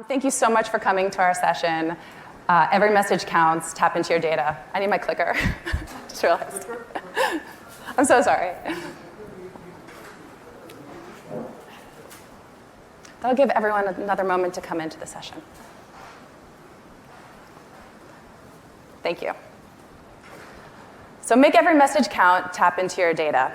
Thank you so much for coming to our session. Every message counts. Tap into your data. I need my clicker. Just realized. I'm so sorry. That'll give everyone another moment to come into the session. Thank you. So make every message count. Tap into your data.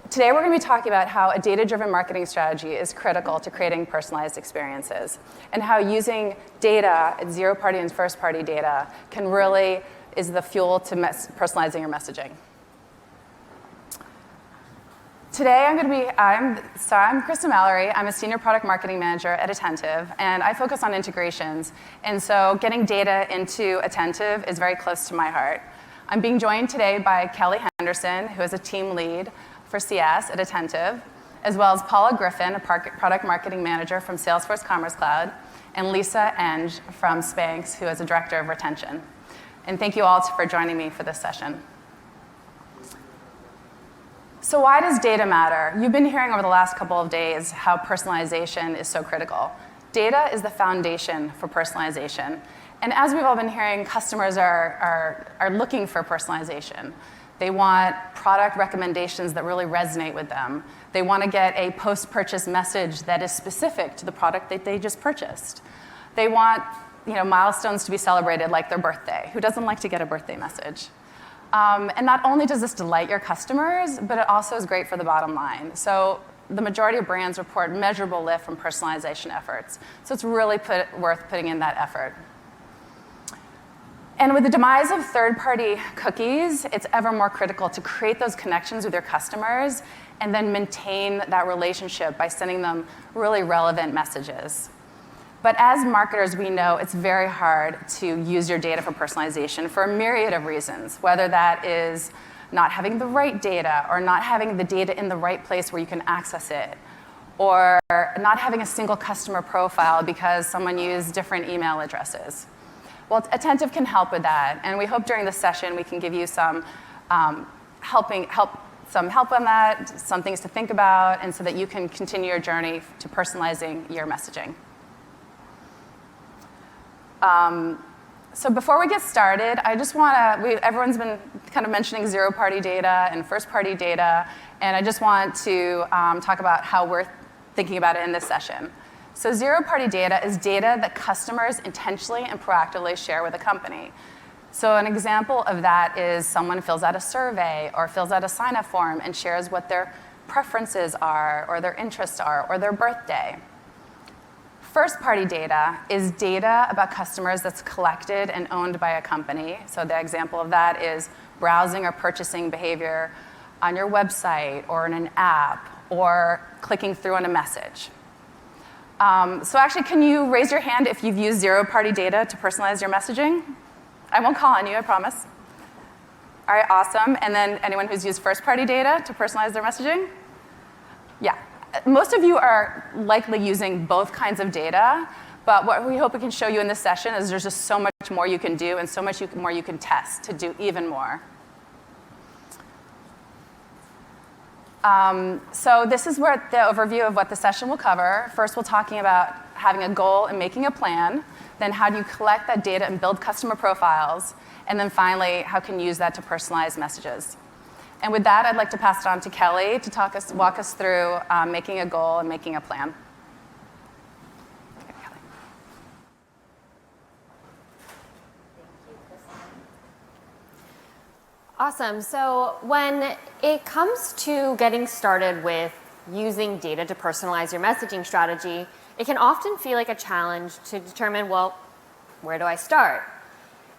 Today we're going to be talking about how a data-driven marketing strategy is critical to creating personalized experiences, and how using data, zero-party and first-party data, is the fuel to personalizing your messaging. Today I'm Krista Mallory. I'm a senior product marketing manager at Attentive, and I focus on integrations. And so getting data into Attentive is very close to my heart. I'm being joined today by Kelly Henderson, who is a team lead for CS at Attentive, as well as Paula Griffin, a product marketing manager from Salesforce Commerce Cloud, and Lisa Eng from Spanx, who is a director of retention. And thank you all for joining me for this session. So why does data matter? You've been hearing over the last couple of days how personalization is so critical. Data is the foundation for personalization. And as we've all been hearing, customers are looking for personalization. They want product recommendations that really resonate with them. They want to get a post-purchase message that is specific to the product that they just purchased. They want, milestones to be celebrated like their birthday. Who doesn't like to get a birthday message? And not only does this delight your customers, but it also is great for the bottom line. So the majority of brands report measurable lift from personalization efforts. So it's really worth putting in that effort. And with the demise of third-party cookies, it's ever more critical to create those connections with your customers and then maintain that relationship by sending them really relevant messages. But as marketers, we know it's very hard to use your data for personalization for a myriad of reasons, whether that is not having the right data or not having the data in the right place where you can access it, or not having a single customer profile because someone used different email addresses. Well, Attentive can help with that, and we hope during this session we can give you some help on that, some things to think about, and so that you can continue your journey to personalizing your messaging. So before we get started, I just want to, everyone's been kind of mentioning zero-party data and first-party data, and I just want to talk about how we're thinking about it in this session. So zero-party data is data that customers intentionally and proactively share with a company. So an example of that is someone fills out a survey or fills out a sign-up form and shares what their preferences are or their interests are or their birthday. First-party data is data about customers that's collected and owned by a company. So the example of that is browsing or purchasing behavior on your website or in an app or clicking through on a message. So actually, can you raise your hand if you've used zero-party data to personalize your messaging? I won't call on you, I promise. All right, awesome. And then anyone who's used first-party data to personalize their messaging? Yeah. Most of you are likely using both kinds of data, but what we hope we can show you in this session is there's just so much more you can do and so much more you can test to do even more. So this is where the overview of what the session will cover. First, we're talking about having a goal and making a plan. Then how do you collect that data and build customer profiles? And then finally, how can you use that to personalize messages? And with that, I'd like to pass it on to Kelly to walk us through making a goal and making a plan. Awesome. So when it comes to getting started with using data to personalize your messaging strategy, it can often feel like a challenge to determine, well, where do I start?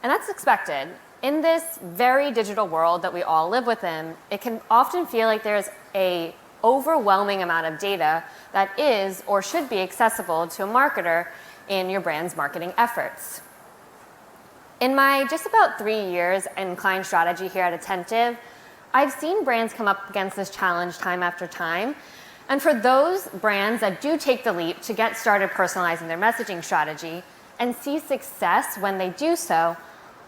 And that's expected. In this very digital world that we all live within, it can often feel like there's an overwhelming amount of data that is or should be accessible to a marketer in your brand's marketing efforts. In my just about 3 years in client strategy here at Attentive, I've seen brands come up against this challenge time after time. And for those brands that do take the leap to get started personalizing their messaging strategy and see success when they do so,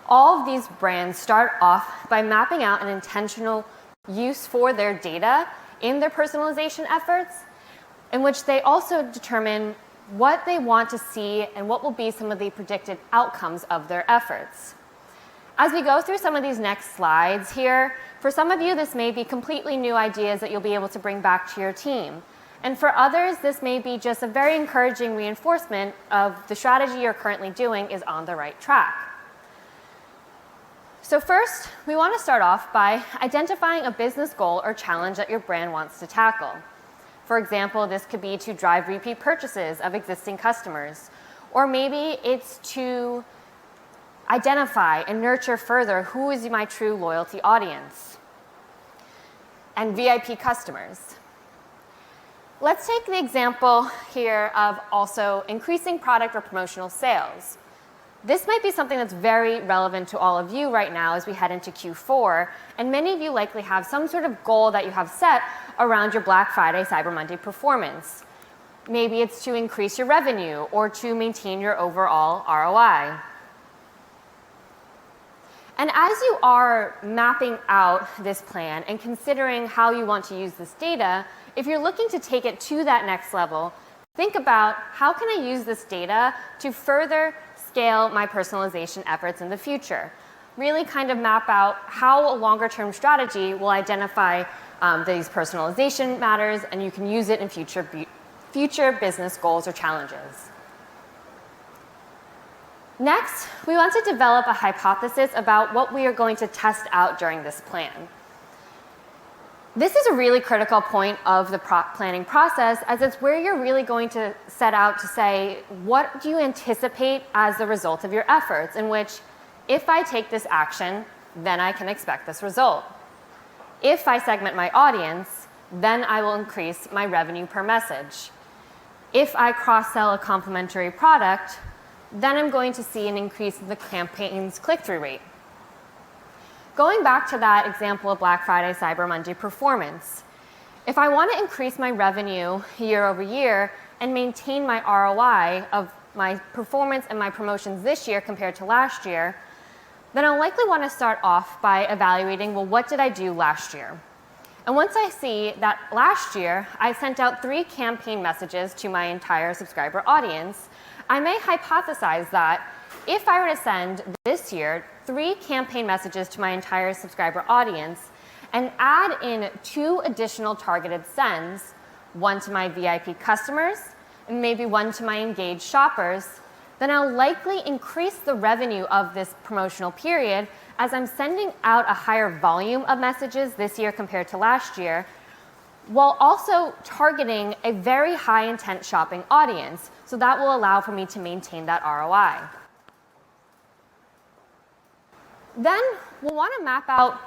all of these brands start off by mapping out an intentional use for their data in their personalization efforts, in which they also determine what they want to see and what will be some of the predicted outcomes of their efforts. As we go through some of these next slides here, for some of you, this may be completely new ideas that you'll be able to bring back to your team. And for others, this may be just a very encouraging reinforcement of the strategy you're currently doing is on the right track. So first, we want to start off by identifying a business goal or challenge that your brand wants to tackle. For example, this could be to drive repeat purchases of existing customers, or maybe it's to identify and nurture further who is my true loyalty audience and VIP customers. Let's take the example here of also increasing product or promotional sales. This might be something that's very relevant to all of you right now as we head into Q4, and many of you likely have some sort of goal that you have set around your Black Friday, Cyber Monday performance. Maybe it's to increase your revenue or to maintain your overall ROI. And as you are mapping out this plan and considering how you want to use this data, if you're looking to take it to that next level, think about how can I use this data to further scale my personalization efforts in the future. Really kind of map out how a longer term strategy will identify these personalization matters, and you can use it in future business goals or challenges. Next, we want to develop a hypothesis about what we are going to test out during this plan. This is a really critical point of the planning process, as it's where you're really going to set out to say, what do you anticipate as the result of your efforts, in which, if I take this action, then I can expect this result. If I segment my audience, then I will increase my revenue per message. If I cross-sell a complementary product, then I'm going to see an increase in the campaign's click-through rate. Going back to that example of Black Friday, Cyber Monday performance, if I want to increase my revenue year over year and maintain my ROI of my performance and my promotions this year compared to last year, then I'll likely want to start off by evaluating, well, what did I do last year? And once I see that last year I sent out 3 campaign messages to my entire subscriber audience, I may hypothesize that if I were to send this year 3 campaign messages to my entire subscriber audience and add in 2 additional targeted sends, 1 to my VIP customers and maybe 1 to my engaged shoppers, then I'll likely increase the revenue of this promotional period as I'm sending out a higher volume of messages this year compared to last year, while also targeting a very high intent shopping audience. So that will allow for me to maintain that ROI. Then we'll want to map out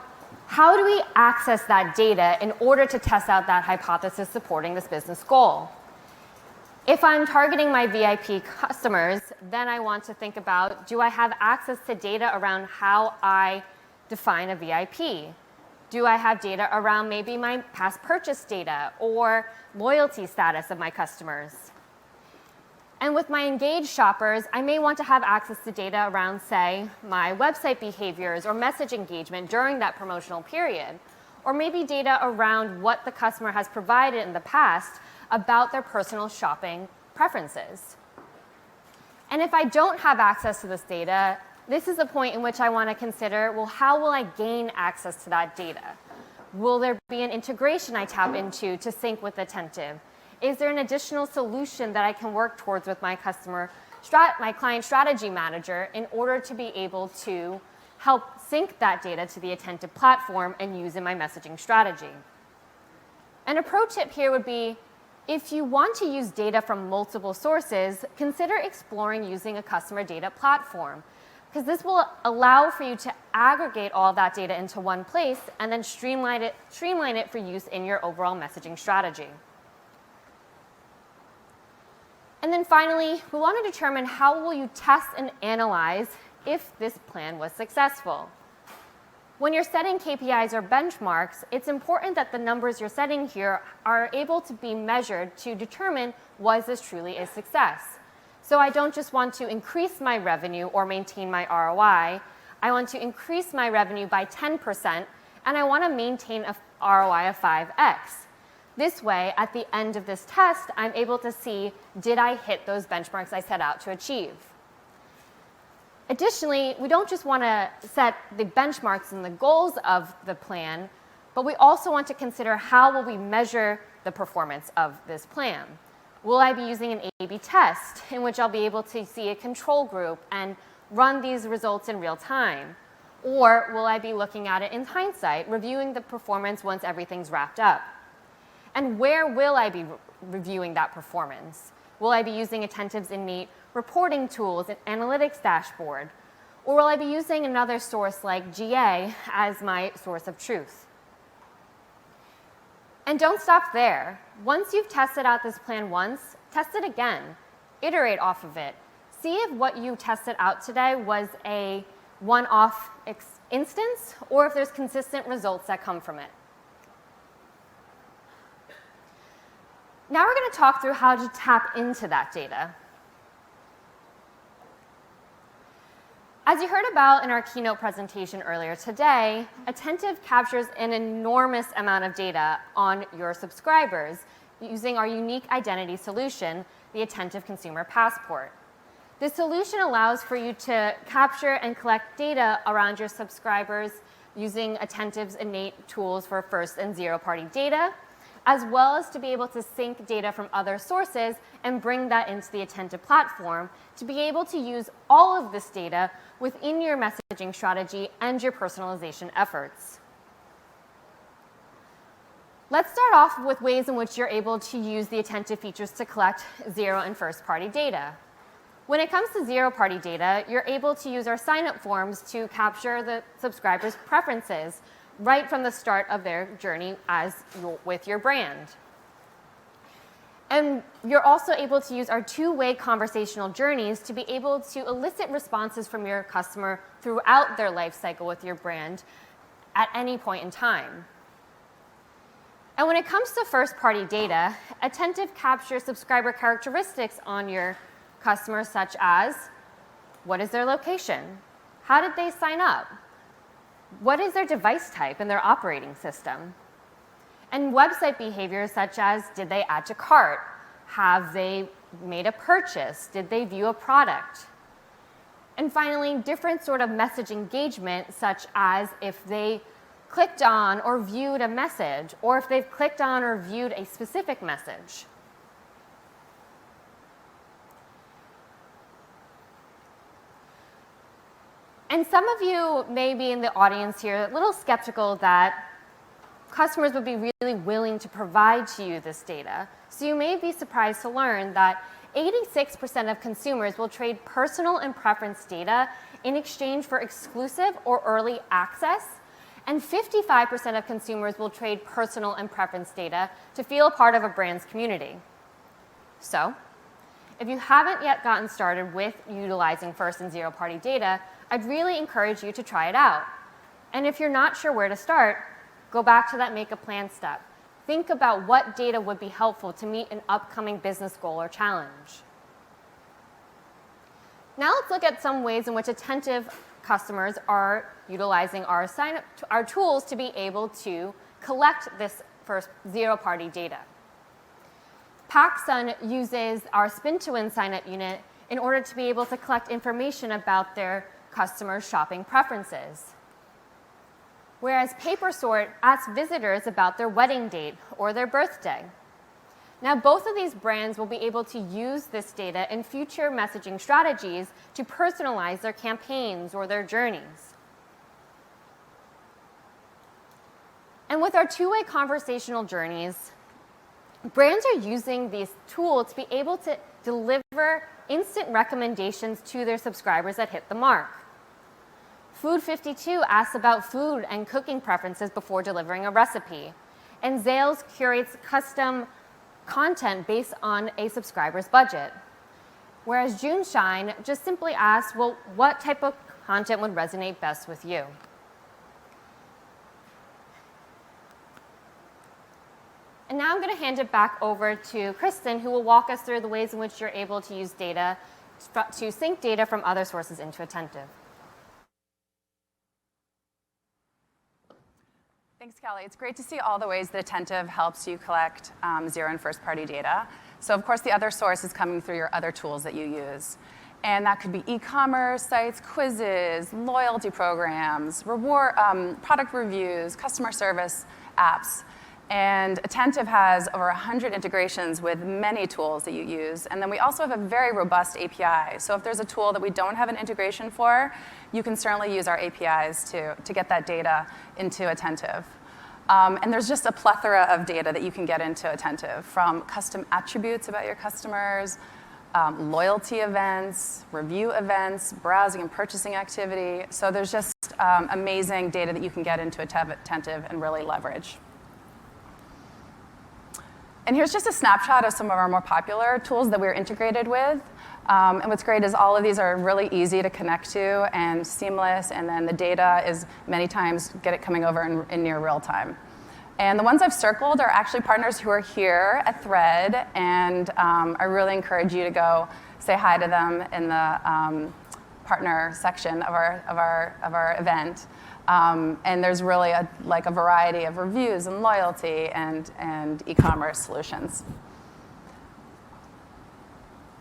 how do we access that data in order to test out that hypothesis supporting this business goal. If I'm targeting my VIP customers, then I want to think about, do I have access to data around how I define a VIP? Do I have data around maybe my past purchase data or loyalty status of my customers? And with my engaged shoppers, I may want to have access to data around, say, my website behaviors or message engagement during that promotional period, or maybe data around what the customer has provided in the past about their personal shopping preferences. And if I don't have access to this data, this is the point in which I want to consider, well, how will I gain access to that data? Will there be an integration I tap into to sync with Attentive? Is there an additional solution that I can work towards with my my client strategy manager in order to be able to help sync that data to the Attentive platform and use in my messaging strategy? An approach tip here would be, if you want to use data from multiple sources, consider exploring using a customer data platform, because this will allow for you to aggregate all that data into one place and then streamline it for use in your overall messaging strategy. And then finally, we want to determine how will you test and analyze if this plan was successful. When you're setting KPIs or benchmarks, it's important that the numbers you're setting here are able to be measured to determine, was this truly a success? So I don't just want to increase my revenue or maintain my ROI. I want to increase my revenue by 10%, and I want to maintain a ROI of 5x. This way, at the end of this test, I'm able to see, did I hit those benchmarks I set out to achieve? Additionally, we don't just want to set the benchmarks and the goals of the plan, but we also want to consider how will we measure the performance of this plan. Will I be using an A/B test in which I'll be able to see a control group and run these results in real time? Or will I be looking at it in hindsight, reviewing the performance once everything's wrapped up? And where will I be reviewing that performance? Will I be using Attentive's innate reporting tools and analytics dashboard? Or will I be using another source like GA as my source of truth? And don't stop there. Once you've tested out this plan once, test it again. Iterate off of it. See if what you tested out today was a one-off instance or if there's consistent results that come from it. Now we're going to talk through how to tap into that data. As you heard about in our keynote presentation earlier today, Attentive captures an enormous amount of data on your subscribers using our unique identity solution, the Attentive Consumer Passport. This solution allows for you to capture and collect data around your subscribers using Attentive's innate tools for first and zero-party data, as well as to be able to sync data from other sources and bring that into the Attentive platform to be able to use all of this data within your messaging strategy and your personalization efforts. Let's start off with ways in which you're able to use the Attentive features to collect zero and first-party data. When it comes to zero-party data, you're able to use our sign-up forms to capture the subscribers' preferences right from the start of their journey with your brand. And you're also able to use our two-way conversational journeys to be able to elicit responses from your customer throughout their life cycle with your brand at any point in time. And when it comes to first-party data, Attentive captures subscriber characteristics on your customers such as, what is their location? How did they sign up? What is their device type and their operating system? And website behaviors such as, did they add to cart? Have they made a purchase? Did they view a product? And finally, different sort of message engagement such as if they clicked on or viewed a message, or if they've clicked on or viewed a specific message. And some of you may be in the audience here a little skeptical that customers would be really willing to provide to you this data. So you may be surprised to learn that 86% of consumers will trade personal and preference data in exchange for exclusive or early access, and 55% of consumers will trade personal and preference data to feel a part of a brand's community. So, if you haven't yet gotten started with utilizing first and zero-party data, I'd really encourage you to try it out. And if you're not sure where to start, go back to that make a plan step. Think about what data would be helpful to meet an upcoming business goal or challenge. Now let's look at some ways in which Attentive customers are utilizing our tools to be able to collect this first zero-party data. PacSun uses our spin-to-win sign-up unit in order to be able to collect information about their customers' shopping preferences. Whereas PaperSort asks visitors about their wedding date or their birthday. Now, both of these brands will be able to use this data in future messaging strategies to personalize their campaigns or their journeys. And with our two-way conversational journeys, brands are using these tools to be able to deliver instant recommendations to their subscribers that hit the mark. Food52 asks about food and cooking preferences before delivering a recipe. And Zales curates custom content based on a subscriber's budget. Whereas JuneShine just simply asks, well, what type of content would resonate best with you? And now I'm going to hand it back over to Kristen, who will walk us through the ways in which you're able to use data to sync data from other sources into Attentive. Thanks, Kelly. It's great to see all the ways that Attentive helps you collect zero and first-party data. So of course, the other source is coming through your other tools that you use. And that could be e-commerce sites, quizzes, loyalty programs, product reviews, customer service apps. And Attentive has over 100 integrations with many tools that you use. And then we also have a very robust API. So if there's a tool that we don't have an integration for, you can certainly use our APIs to get that data into Attentive. And there's just a plethora of data that you can get into Attentive, from custom attributes about your customers, loyalty events, review events, browsing and purchasing activity. So there's just amazing data that you can get into Attentive and really leverage. And here's just a snapshot of some of our more popular tools that we're integrated with. And what's great is all of these are really easy to connect to and seamless, and then the data is many times coming over in near real time. And the ones I've circled are actually partners who are here at Thread, and I really encourage you to go say hi to them in the partner section of our event. And there's really a variety of reviews and loyalty and e-commerce solutions.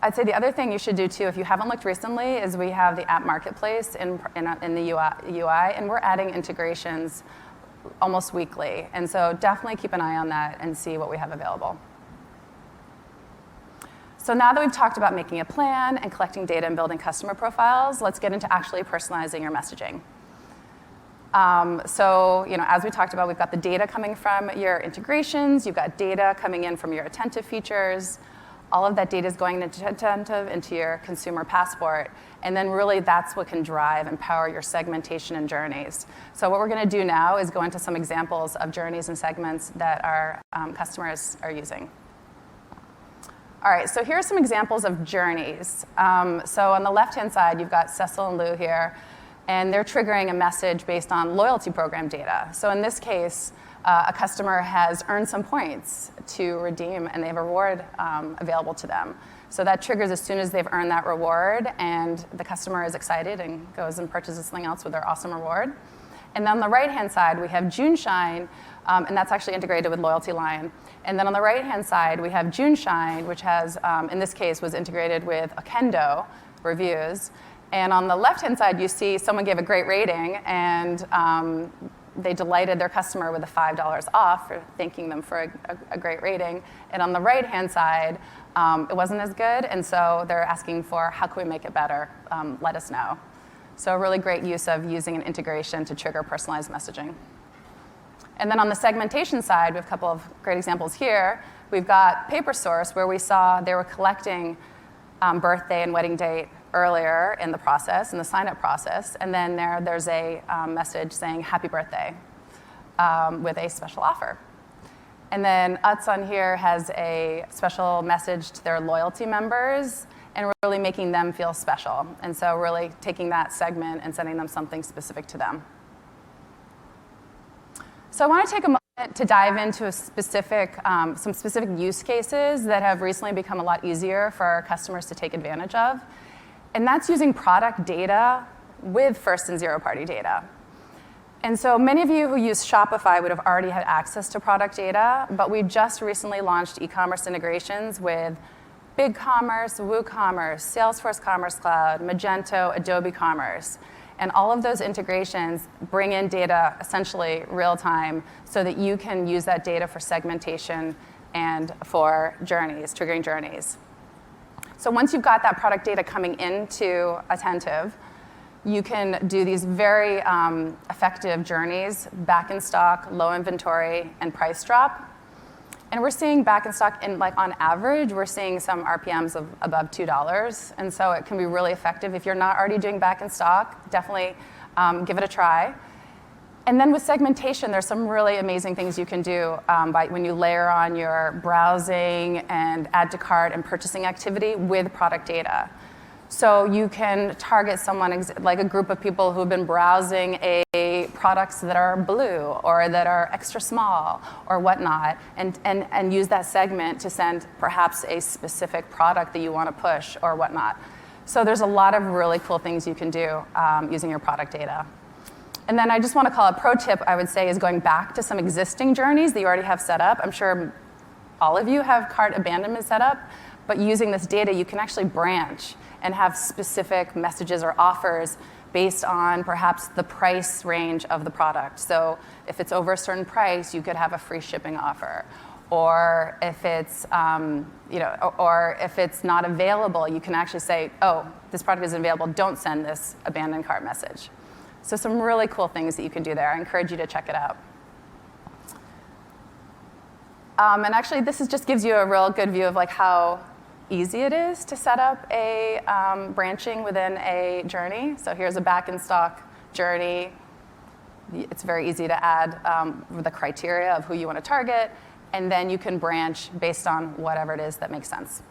I'd say the other thing you should do too, if you haven't looked recently, is we have the app marketplace in the UI, and we're adding integrations almost weekly. And so definitely keep an eye on that and see what we have available. So now that we've talked about making a plan and collecting data and building customer profiles, let's get into actually personalizing your messaging. So, as we talked about, we've got the data coming from your integrations, you've got data coming in from your Attentive features. All of that data is going into Attentive, into your consumer passport, and then really that's what can drive and power your segmentation and journeys. So what we're going to do now is go into some examples of journeys and segments that our customers are using. All right, so here are some examples of journeys. So on the left-hand side, you've got Cecil and Lou here, and they're triggering a message based on loyalty program data. So in this case, a customer has earned some points to redeem, and they have a reward available to them. So that triggers as soon as they've earned that reward, and the customer is excited and goes and purchases something else with their awesome reward. And then on the right-hand side, we have June Shine, and that's actually integrated with Loyalty Line. And then on the right-hand side, we have June Shine, which has, in this case, was integrated with Okendo reviews. And on the left-hand side, you see someone gave a great rating, and they delighted their customer with a $5 off for thanking them for a great rating. And on the right-hand side, it wasn't as good, and so they're asking for, how can we make it better? Let us know. So a really great use of using an integration to trigger personalized messaging. And then on the segmentation side, we have a couple of great examples here. We've got PaperSource, where we saw they were collecting birthday and wedding date earlier in the process, in the sign-up process, and then there's a message saying happy birthday with a special offer. And then Utz on here has a special message to their loyalty members and really making them feel special. And so really taking that segment and sending them something specific to them. So I want to take a moment to dive into some specific use cases that have recently become a lot easier for our customers to take advantage of. And that's using product data with first and zero-party data. And so many of you who use Shopify would have already had access to product data, but we just recently launched e-commerce integrations with BigCommerce, WooCommerce, Salesforce Commerce Cloud, Magento, Adobe Commerce. And all of those integrations bring in data essentially real time so that you can use that data for segmentation and for journeys, triggering journeys. So once you've got that product data coming into Attentive, you can do these very effective journeys, back in stock, low inventory, and price drop. And we're seeing back in stock, on average, we're seeing some RPMs of above $2. And so it can be really effective. If you're not already doing back in stock, definitely give it a try. And then with segmentation, there's some really amazing things you can do when you layer on your browsing and add to cart and purchasing activity with product data. So you can target someone, like a group of people who've been browsing products that are blue or that are extra small or whatnot, and use that segment to send perhaps a specific product that you want to push or whatnot. So there's a lot of really cool things you can do using your product data. And then I just want to call a pro tip, I would say, is going back to some existing journeys that you already have set up. I'm sure all of you have cart abandonment set up, but using this data, you can actually branch and have specific messages or offers based on perhaps the price range of the product. So if it's over a certain price, you could have a free shipping offer. Or if it's, or if it's not available, you can actually say, oh, this product isn't available, don't send this abandoned cart message. So some really cool things that you can do there. I encourage you to check it out. And actually, this just gives you a real good view of like how easy it is to set up a branching within a journey. So here's a back in stock journey. It's very easy to add the criteria of who you want to target, and then you can branch based on whatever it is that makes sense.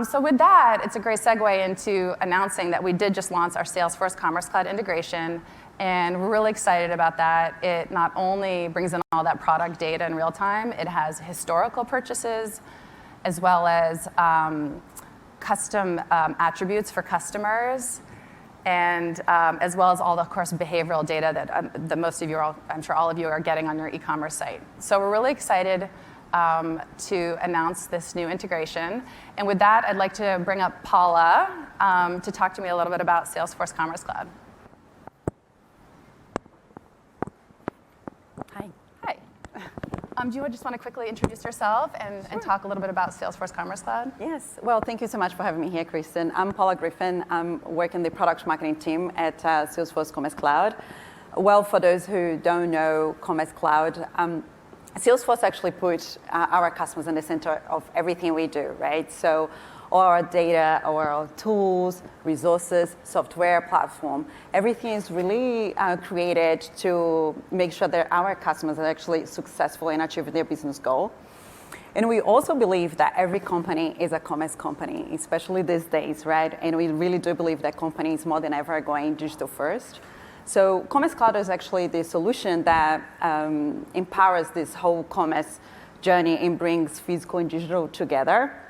So with that, it's a great segue into announcing that we did just launch our Salesforce Commerce Cloud integration, and we're really excited about that. It not only brings in all that product data in real time, it has historical purchases, as well as custom attributes for customers, and as well as all the, of course, behavioral data that most of you, I'm sure all of you are getting on your e-commerce site. So we're really excited to announce this new integration. And with that, I'd like to bring up Paula to talk to me a little bit about Salesforce Commerce Cloud. Hi. Hi. Do you just want to quickly introduce yourself and talk a little bit about Salesforce Commerce Cloud? Yes. Well, thank you so much for having me here, Kristen. I'm Paula Griffin. I'm working the product marketing team at Salesforce Commerce Cloud. Well, for those who don't know Commerce Cloud, Salesforce actually put our customers in the center of everything we do, right? So all our data, all our tools, resources, software, platform, everything is really created to make sure that our customers are actually successful in achieving their business goal. And we also believe that every company is a commerce company, especially these days, right? And we really do believe that companies more than ever are going digital first. So Commerce Cloud is actually the solution that empowers this whole commerce journey and brings physical and digital together.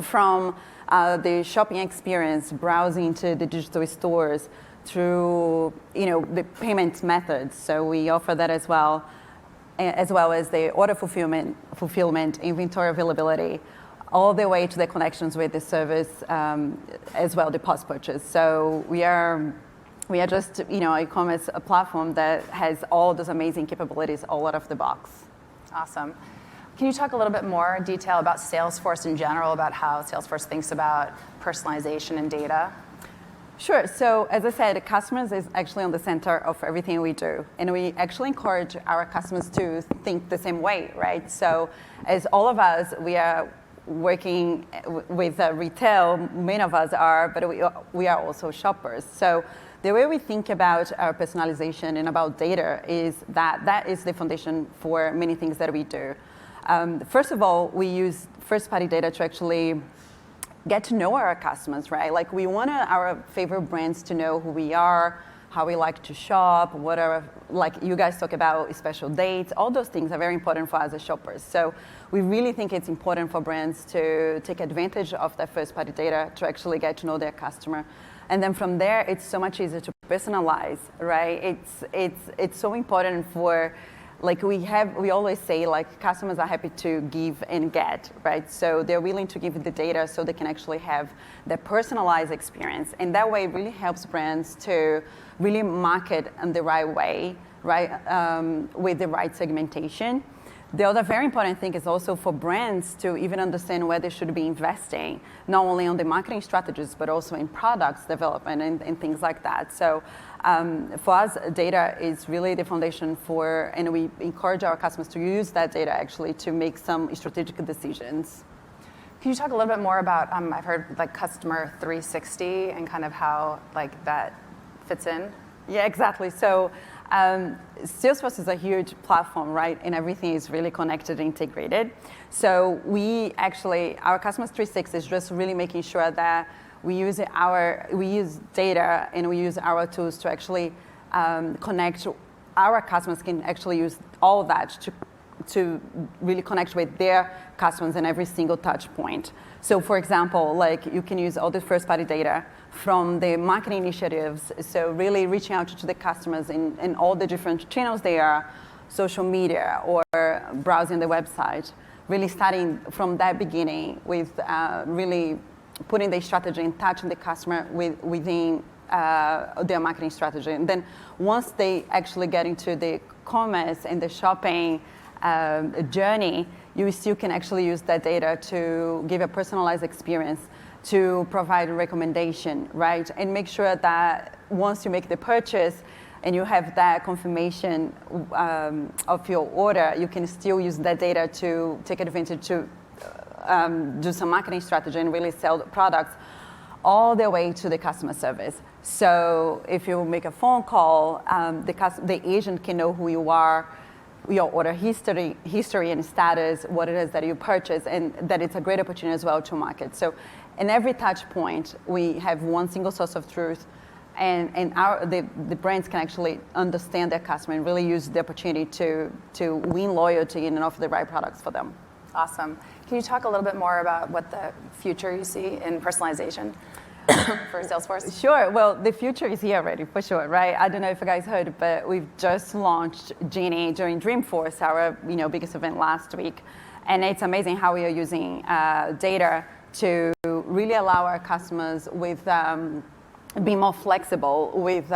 From the shopping experience, browsing to the digital stores, through the payment methods. So we offer that as well as the order fulfillment, inventory availability, all the way to the connections with the service, as well the post purchase. So we are just a e-commerce platform that has all those amazing capabilities all out of the box. Awesome. Can you talk a little bit more in detail about Salesforce in general, about how Salesforce thinks about personalization and data? Sure. So as I said, customers is actually on the center of everything we do. And we actually encourage our customers to think the same way, right? So as all of us, we are working with retail, many of us are, but we are also shoppers. So the way we think about our personalization and about data is that is the foundation for many things that we do. First of all, we use first-party data to actually get to know our customers, right? Like we want our favorite brands to know who we are, how we like to shop, what are, like you guys talk about special dates, all those things are very important for us as shoppers. So we really think it's important for brands to take advantage of that first-party data to actually get to know their customer. And then from there, it's so much easier to personalize, right? It's so important for, like we always say, like customers are happy to give and get, right? So they're willing to give the data so they can actually have the personalized experience. And that way it really helps brands to really market in the right way, right? With the right segmentation. The other very important thing is also for brands to even understand where they should be investing, not only on the marketing strategies, but also in products development and things like that. So for us, data is really the foundation and we encourage our customers to use that data actually to make some strategic decisions. Can you talk a little bit more about, I've heard like customer 360 and kind of how like that fits in? Yeah, exactly. So Salesforce is a huge platform, right? And everything is really connected and integrated. So our Customers 360 is just really making sure that we use data and we use our tools to actually connect. Our customers can actually use all of that to to really connect with their customers in every single touch point. So for example, like you can use all the first-party data from the marketing initiatives, so really reaching out to the customers in all the different channels they are, social media or browsing the website, really starting from that beginning with really putting the strategy and touching the customer within their marketing strategy. And then once they actually get into the commerce and the shopping journey, you still can actually use that data to give a personalized experience, to provide a recommendation, right? And make sure that once you make the purchase and you have that confirmation of your order, you can still use that data to take advantage to do some marketing strategy and really sell the products all the way to the customer service. So if you make a phone call, the agent can know who you are, your order history and status, what it is that you purchase, and that it's a great opportunity as well to market. So in every touch point, we have one single source of truth, and the brands can actually understand their customer and really use the opportunity to win loyalty and offer the right products for them. Awesome. Can you talk a little bit more about what the future you see in personalization for Salesforce? Sure. Well, the future is here already, for sure, right? I don't know if you guys heard, but we've just launched Genie during Dreamforce, our biggest event last week. And it's amazing how we are using data to really allow our customers with be more flexible with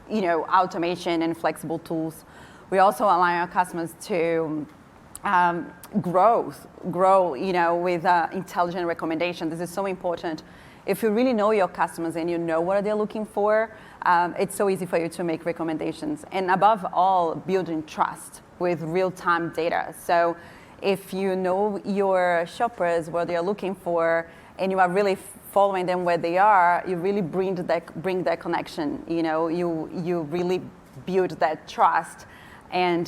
automation and flexible tools. We also allow our customers to grow, with intelligent recommendation. This is so important. If you really know your customers and you know what they're looking for, it's so easy for you to make recommendations. And above all, building trust with real-time data. So if you know your shoppers, what they're looking for, and you are really following them where they are, you really bring that connection. You really build that trust, and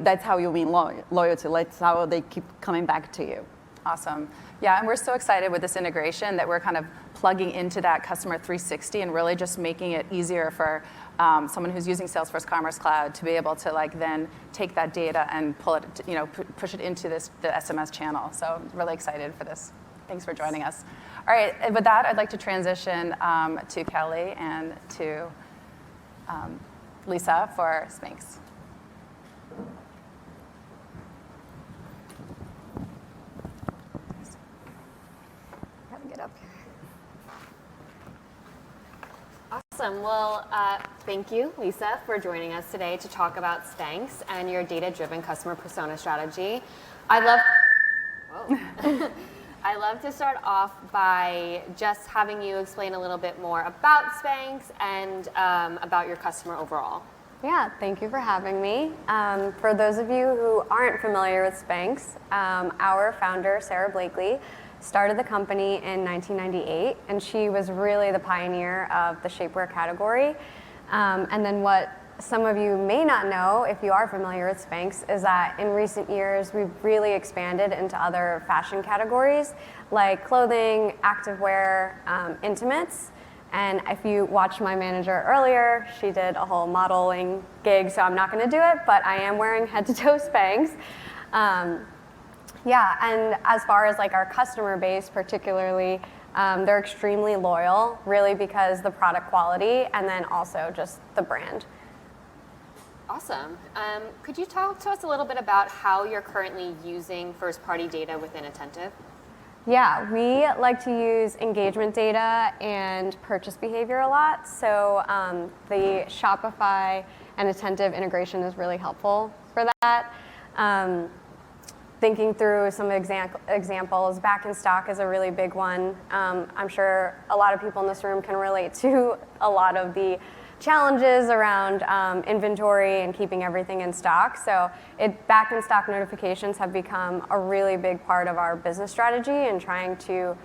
that's how you win loyalty. That's how they keep coming back to you. Awesome. Yeah, and we're so excited with this integration that we're kind of plugging into that customer 360 and really just making it easier for someone who's using Salesforce Commerce Cloud to be able to then take that data and pull it, push it into the SMS channel. So really excited for this. Thanks for joining us. All right, and with that, I'd like to transition to Kelly and to Lisa for Spanx. Get up here. Awesome. Well, thank you, Lisa, for joining us today to talk about Spanx and your data-driven customer persona strategy. I love to start off by just having you explain a little bit more about Spanx and about your customer overall. Yeah, thank you for having me. For those of you who aren't familiar with Spanx, our founder, Sarah Blakely, started the company in 1998, and she was really the pioneer of the shapewear category. And then what some of you may not know, if you are familiar with Spanx, is that in recent years, we've really expanded into other fashion categories, like clothing, activewear, intimates. And if you watched my manager earlier, she did a whole modeling gig, so I'm not gonna do it, but I am wearing head-to-toe Spanx. Yeah, and as far as our customer base particularly, they're extremely loyal, really because the product quality and then also just the brand. Awesome. Could you talk to us a little bit about how you're currently using first-party data within Attentive? Yeah, we like to use engagement data and purchase behavior a lot. So the Shopify and Attentive integration is really helpful for that. Thinking through some examples, back in stock is a really big one. I'm sure a lot of people in this room can relate to a lot of the challenges around inventory and keeping everything in stock. So back in stock notifications have become a really big part of our business strategy and trying to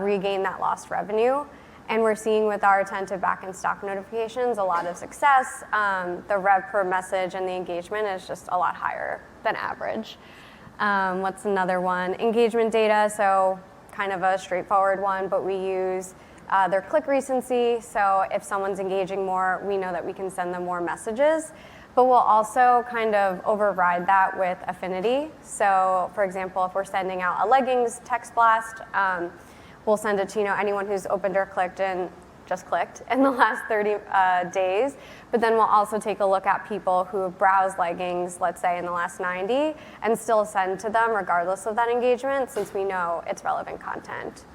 regain that lost revenue. And we're seeing with our Attentive back in stock notifications a lot of success. The rev per message and the engagement is just a lot higher than average. What's another one? Engagement data, so kind of a straightforward one, but we use their click recency. So if someone's engaging more, we know that we can send them more messages. but we'll also kind of override that with affinity. So for example, if we're sending out a leggings text blast, we'll send it to anyone who's opened or clicked in the last 30 days. But then we'll also take a look at people who have browsed leggings, let's say in the last 90, and still send to them regardless of that engagement, since we know it's relevant content.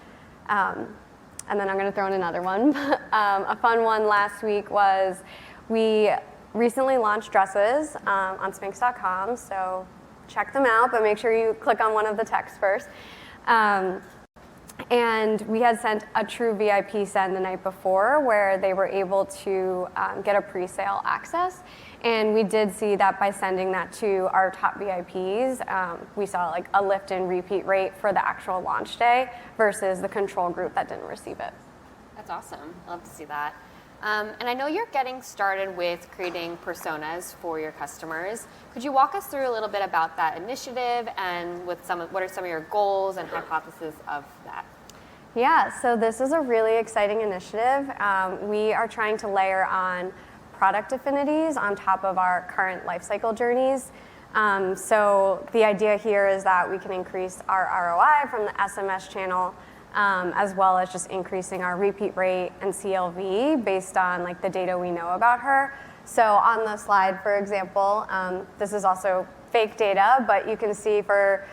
And then I'm going to throw in another one. A fun one last week was we recently launched dresses on Spanx.com, so check them out, but make sure you click on one of the texts first. And we had sent a true VIP send the night before where they were able to get a pre-sale access. And we did see that by sending that to our top VIPs, we saw like a lift in repeat rate for the actual launch day versus the control group that didn't receive it. That's awesome. Love to see that. And I know you're getting started with creating personas for your customers. Could you walk us through a little bit about that initiative and what are some of your goals and hypotheses of that? Yeah, so this is a really exciting initiative. We are trying to layer on product affinities on top of our current lifecycle journeys. So the idea here is that we can increase our ROI from the SMS channel, as well as just increasing our repeat rate and CLV based on like the data we know about her. So on the slide, for example, this is also fake data, but you can see for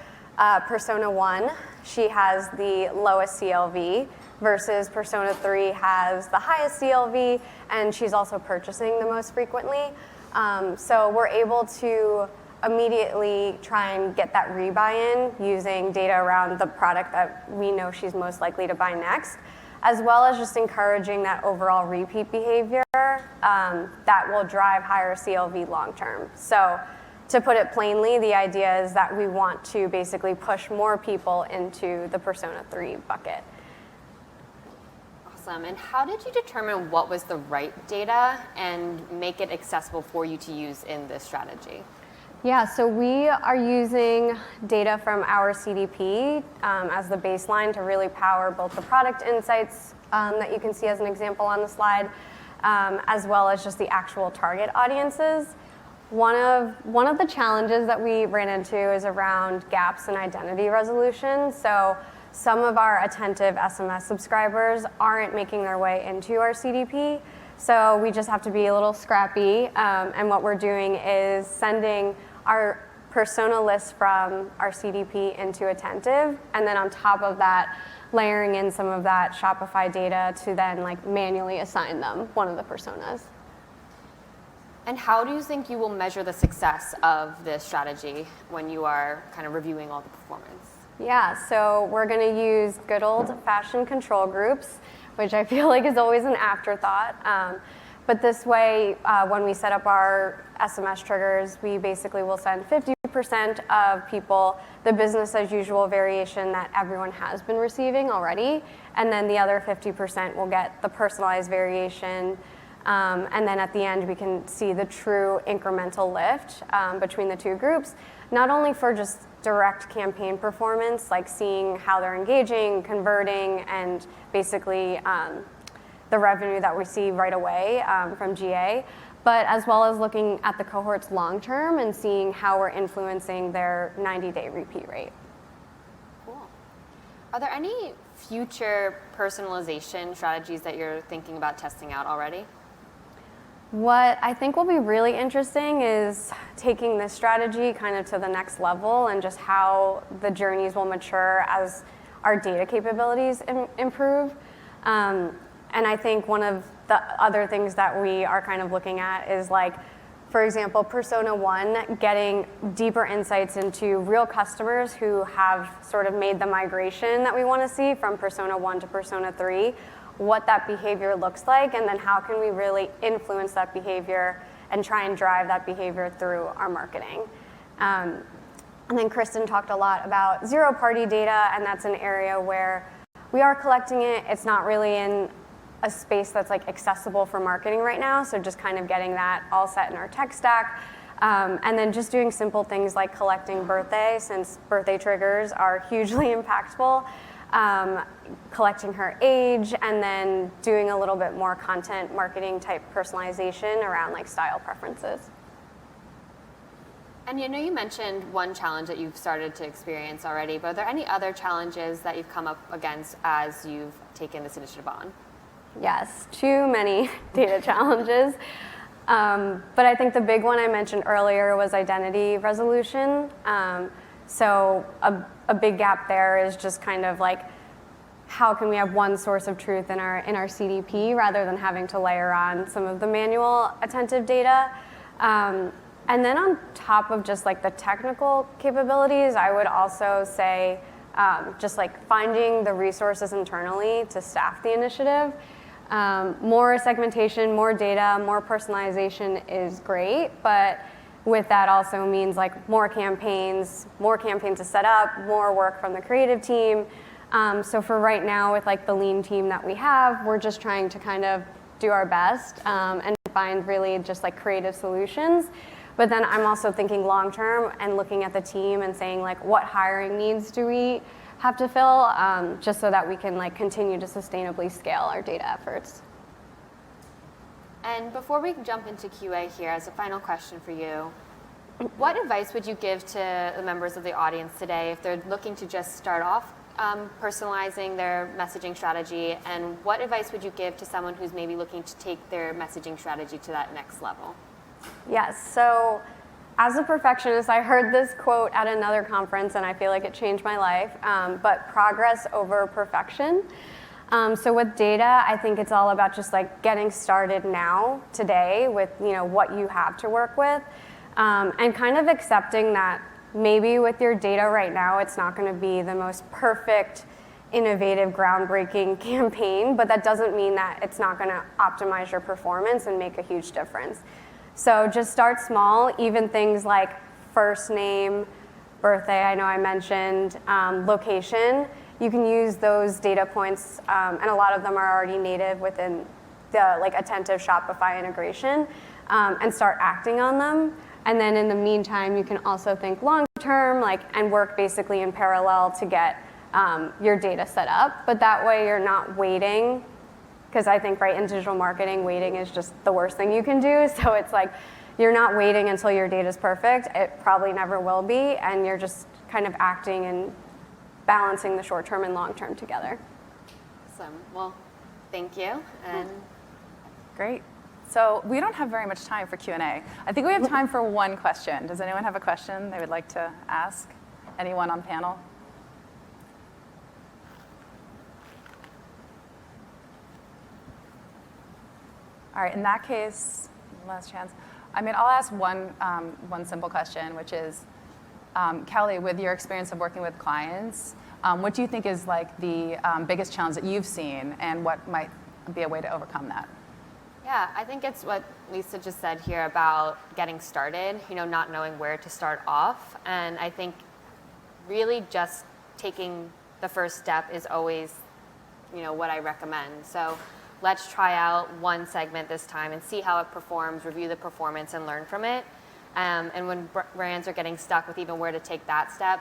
Persona 1, she has the lowest CLV versus Persona 3 has the highest CLV, and she's also purchasing the most frequently. So we're able to immediately try and get that rebuy-in using data around the product that we know she's most likely to buy next, as well as just encouraging that overall repeat behavior that will drive higher CLV long-term. So to put it plainly, the idea is that we want to basically push more people into the Persona 3 bucket. Awesome. And how did you determine what was the right data and make it accessible for you to use in this strategy? Yeah, so we are using data from our CDP as the baseline to really power both the product insights that you can see as an example on the slide, as well as just the actual target audiences. One of the challenges that we ran into is around gaps in identity resolution. So some of our Attentive SMS subscribers aren't making their way into our CDP. So we just have to be a little scrappy. And what we're doing is sending our persona list from our CDP into Attentive. And then on top of that, layering in some of that Shopify data to then like manually assign them one of the personas. And how do you think you will measure the success of this strategy when you are kind of reviewing all the performance? Yeah, so we're going to use good old-fashioned control groups, which I feel like is always an afterthought. But this way, when we set up our SMS triggers, we basically will send 50% of people the business as usual variation that everyone has been receiving already, and then the other 50% will get the personalized variation. And then at the end, we can see the true incremental lift between the two groups, not only for just direct campaign performance, like seeing how they're engaging, converting, and basically the revenue that we see right away from GA, but as well as looking at the cohorts long term and seeing how we're influencing their 90-day repeat rate. Cool. Are there any future personalization strategies that you're thinking about testing out already? What I think will be really interesting is taking this strategy kind of to the next level and just how the journeys will mature as our data capabilities improve. And I think one of the other things that we are kind of looking at is like, for example, Persona 1, getting deeper insights into real customers who have sort of made the migration that we want to see from Persona 1 to Persona 3, what that behavior looks like, and then how can we really influence that behavior and try and drive that behavior through our marketing. And then Kristen talked a lot about zero-party data, and that's an area where we are collecting it. It's not really in a space that's like accessible for marketing right now, so just kind of getting that all set in our tech stack. And then just doing simple things like collecting birthday, since birthday triggers are hugely impactful. Collecting her age, and then doing a little bit more content marketing type personalization around like style preferences. And you know, you mentioned one challenge that you've started to experience already, but are there any other challenges that you've come up against as you've taken this initiative on? Yes, too many data challenges. But I think the big one I mentioned earlier was identity resolution. So a big gap there is just kind of like, how can we have one source of truth in our CDP rather than having to layer on some of the manual attentive data? And then on top of just like the technical capabilities, I would also say just like finding the resources internally to staff the initiative. More segmentation, more data, more personalization is great, but with that also means like more campaigns to set up, more work from the creative team. So for right now, with like the lean team that we have, we're just trying to kind of do our best and find really just like creative solutions. But then I'm also thinking long term and looking at the team and saying like, what hiring needs do we have to fill, just so that we can like continue to sustainably scale our data efforts. And before we jump into QA here, as a final question for you, what advice would you give to the members of the audience today if they're looking to just start off personalizing their messaging strategy, and what advice would you give to someone who's maybe looking to take their messaging strategy to that next level? Yes, so as a perfectionist, I heard this quote at another conference and I feel like it changed my life, but progress over perfection. So with data, I think it's all about just like getting started now, today, with what you have to work with, and kind of accepting that maybe with your data right now, it's not going to be the most perfect, innovative, groundbreaking campaign, but that doesn't mean that it's not going to optimize your performance and make a huge difference. So just start small, even things like first name, birthday, I know I mentioned, location. You can use those data points, and a lot of them are already native within the like Attentive Shopify integration, and start acting on them. And then in the meantime, you can also think long term, and work basically in parallel to get your data set up. But that way you're not waiting, because I think in digital marketing, waiting is just the worst thing you can do. So it's like you're not waiting until your data is perfect. It probably never will be, and you're just kind of acting and balancing the short term and long term together. Awesome. Well, thank you. And Great. So we don't have very much time for Q&A. I think we have time for one question. Does anyone have a question they would like to ask? Anyone on panel? All right, in that case, last chance. I'll ask one simple question, which is, Kelly, with your experience of working with clients, what do you think is the biggest challenge that you've seen, and what might be a way to overcome that? Yeah, I think it's what Lisa just said here about getting started, not knowing where to start off. And I think really just taking the first step is always, what I recommend. So let's try out one segment this time and see how it performs, review the performance, and learn from it. And when brands are getting stuck with even where to take that step,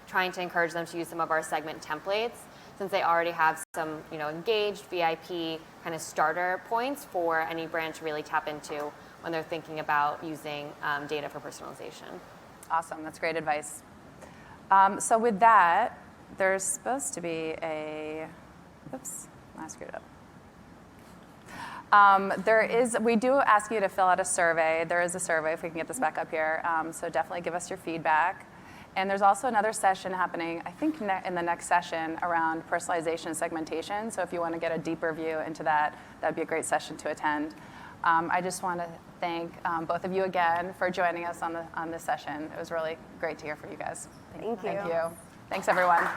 trying to encourage them to use some of our segment templates, since they already have some engaged VIP kind of starter points for any brand to really tap into when they're thinking about using data for personalization. Awesome, that's great advice. So with that, there's supposed to be oops, I screwed it up. We do ask you to fill out a survey. There is a survey, if we can get this back up here. So definitely give us your feedback. And there's also another session happening, I think in the next session, around personalization and segmentation. So if you want to get a deeper view into that, that'd be a great session to attend. I just want to thank both of you again for joining us on this session. It was really great to hear from you guys. Thank you. Thank you. Thanks, everyone.